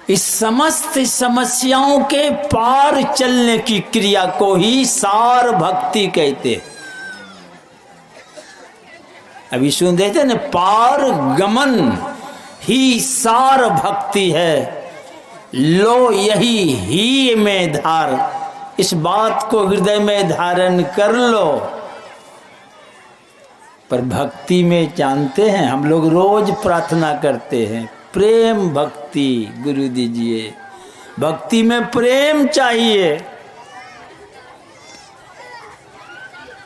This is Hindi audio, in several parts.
इस समस्त समस्याओं के पार चलने की क्रिया को ही सार भक्ति कहते। अभी सुन देते ना, पार गमन ही सार भक्ति है, लो यही ही में धार। इस बात को हृदय में धारण कर लो। पर भक्ति में जानते हैं, हम लोग रोज प्रार्थना करते हैं प्रेम भक्ति गुरु दीजिए। भक्ति में प्रेम चाहिए,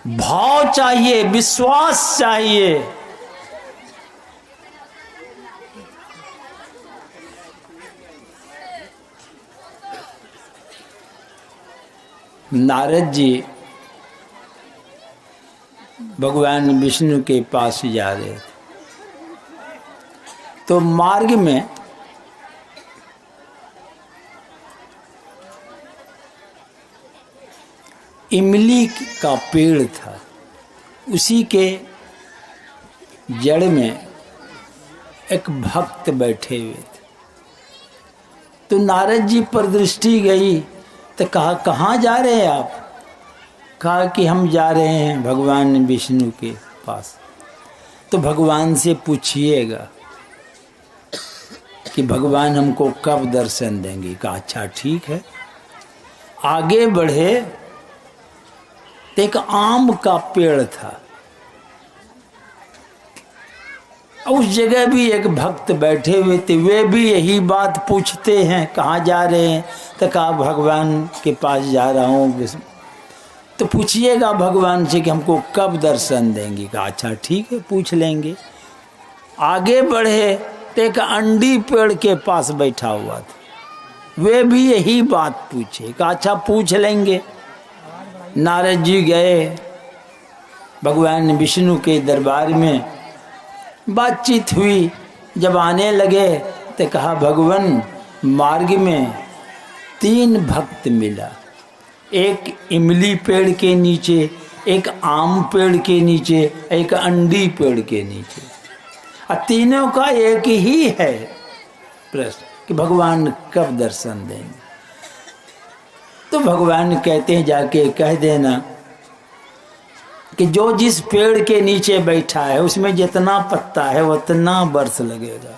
भाव चाहिए, विश्वास चाहिए। नारद जी भगवान विष्णु के पास जा रहे थे, तो मार्ग में इमली का पेड़ था, उसी के जड़ में एक भक्त बैठे हुए थे। तो नारद जी पर दृष्टि गई तो कहा, कहाँ जा रहे हैं आप? कहा कि हम जा रहे हैं भगवान विष्णु के पास। तो भगवान से पूछिएगा कि भगवान हमको कब दर्शन देंगे। कहा अच्छा ठीक है। आगे बढ़े तो एक आम का पेड़ था, उस जगह भी एक भक्त बैठे हुए थे, वे भी यही बात पूछते हैं, कहाँ जा रहे हैं? तो कहा भगवान के पास जा रहा हूँ। तो पूछिएगा भगवान से कि हमको कब दर्शन देंगे। कहा अच्छा ठीक है, पूछ लेंगे। आगे बढ़े तो एक अंडी पेड़ के पास बैठा हुआ था, वे भी यही बात पूछे। कहा अच्छा पूछ लेंगे। नारद जी गए भगवान विष्णु के दरबार में, बातचीत हुई। जब आने लगे तो कहा भगवान मार्ग में 3 भक्त मिला, एक इमली पेड़ के नीचे, एक आम पेड़ के नीचे, एक अंडी पेड़ के नीचे, और तीनों का एक ही है प्रश्न कि भगवान कब दर्शन देंगे। तो भगवान कहते हैं जाके कह देना कि जो जिस पेड़ के नीचे बैठा है उसमें जितना पत्ता है उतना वर्ष लगेगा।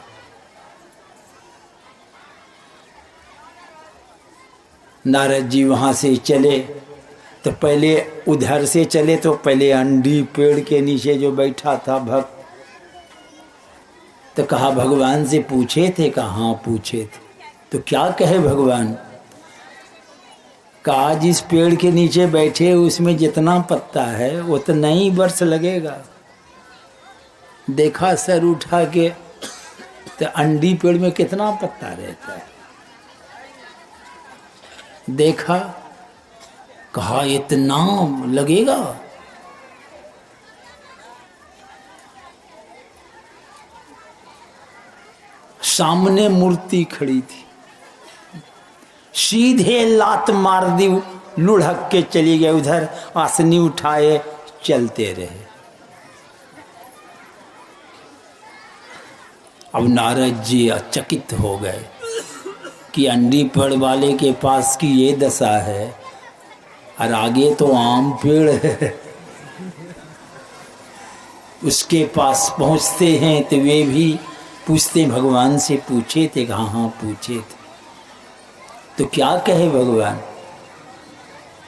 नारद जी वहां से चले तो पहले उधर से चले तो पहले अंडी पेड़ के नीचे जो बैठा था भक्त, तो कहा भगवान से पूछे थे? कहा हाँ पूछे थे। तो क्या कहे भगवान? कहा जिस पेड़ के नीचे बैठे उसमें जितना पत्ता है उतना ही वर्ष लगेगा। देखा सर उठा के तो अंडी पेड़ में कितना पत्ता रहता है, देखा, कहा इतना लगेगा। सामने मूर्ति खड़ी थी, सीधे लात मार दी, लुढ़क के चली गए उधर, आसनी उठाए चलते रहे। अब नारद जी अचकित हो गए कि अंडी पेड़ वाले के पास की ये दशा है और आगे तो आम पेड़ है। उसके पास पहुंचते हैं तो वे भी पूछते भगवान से पूछे थे? कहा हाँ पूछे थे। तो क्या कहे भगवान?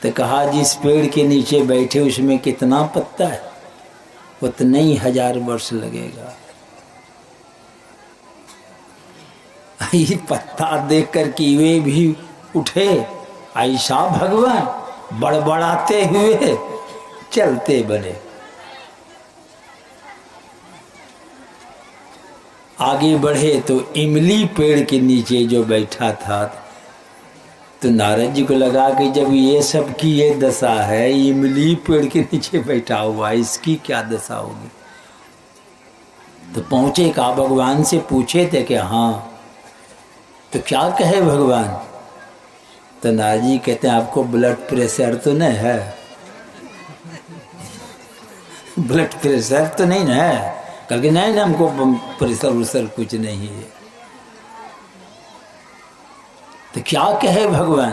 तो कहा जिस पेड़ के नीचे बैठे उसमें कितना पत्ता है उतना ही 1000 वर्ष लगेगा। ये पत्ता देख कर कि वे भी उठे, ऐसा भगवान, बड़बड़ाते हुए चलते बने। आगे बढ़े तो इमली पेड़ के नीचे जो बैठा था, तो नारद जी को लगा कि जब ये सब की ये दशा है, इमली पेड़ के नीचे बैठा हुआ, इसकी क्या दशा होगी। तो पहुंचे, कहा भगवान से पूछे थे कि हाँ। तो क्या कहे भगवान? तो नारद जी कहते हैं आपको ब्लड प्रेशर तो नहीं है? ब्लड प्रेशर तो नहीं ना है? कल के नहीं ना, हमको प्रेशर उशर कुछ नहीं है। तो क्या कहे भगवान?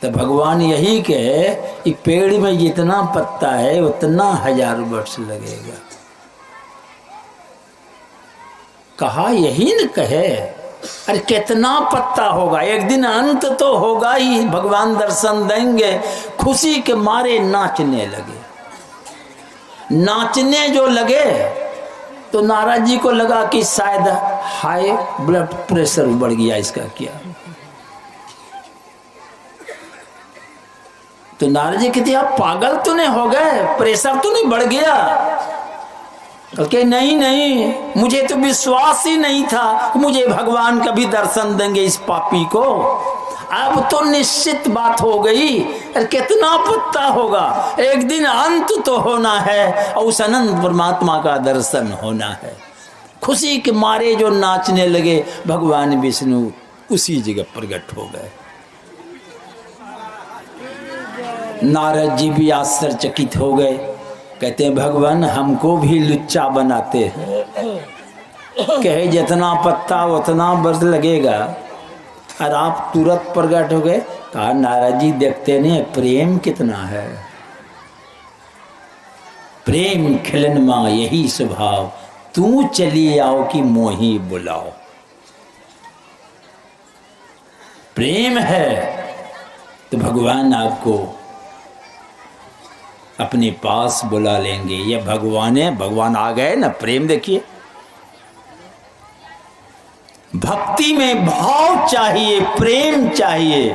तो भगवान यही कहे कि पेड़ में जितना पत्ता है उतना 1000 वर्ष लगेगा। कहा यही न कहे, अरे कितना पत्ता होगा, एक दिन अंत तो होगा ही, भगवान दर्शन देंगे। खुशी के मारे नाचने लगे। नाचने जो लगे तो नारद जी को लगा कि शायद हाई ब्लड प्रेशर बढ़ गया इसका क्या। तो नारद जी कहते आप पागल तो नहीं हो गए, प्रेशर तो नहीं बढ़ गया? कहते नहीं नहीं, मुझे तो विश्वास ही नहीं था मुझे भगवान कभी दर्शन देंगे इस पापी को। अब तो निश्चित बात हो गई। अरे कितना पत्ता होगा, एक दिन अंत तो होना है और उस अनंत परमात्मा का दर्शन होना है। खुशी के मारे जो नाचने लगे, भगवान विष्णु उसी जगह प्रकट हो गए। नारद जी भी आश्चर्यचकित हो गए। कहते हैं भगवान हमको भी लुच्चा बनाते हैं, कहे जितना पत्ता उतना वर्ष लगेगा और आप तुरंत प्रकट हो गए। कहा नारद जी देखते नहीं प्रेम कितना है, प्रेम खिलन मां यही स्वभाव, तू चली आओ कि मोही बुलाओ। प्रेम है तो भगवान आपको अपने पास बुला लेंगे। ये भगवान है, भगवान आ गए ना। प्रेम देखिए, भक्ति में भाव चाहिए, प्रेम चाहिए।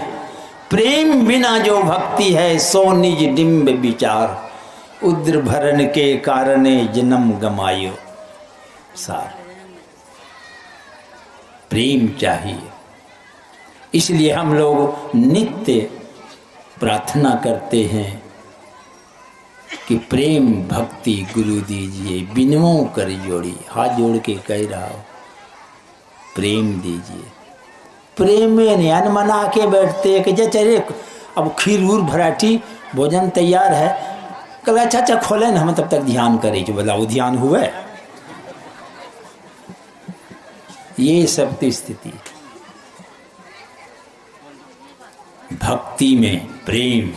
प्रेम बिना जो भक्ति है सो निज डिम्ब विचार, उद्र भरण के कारणे जन्म गमायो सार। प्रेम चाहिए, इसलिए हम लोग नित्य प्रार्थना करते हैं कि प्रेम भक्ति गुरु दीजिए, बिनवों कर जोड़ी। हाथ जोड़ के कह रहा हो प्रेम दीजिए। प्रेम में ध्यान मना के बैठते कि चले अब खीर उर भराठी भोजन तैयार है, कल अच्छा खोले ना हम तब तक ध्यान करें। जो बताओ ध्यान हुए, ये सब तो स्थिति। भक्ति में प्रेम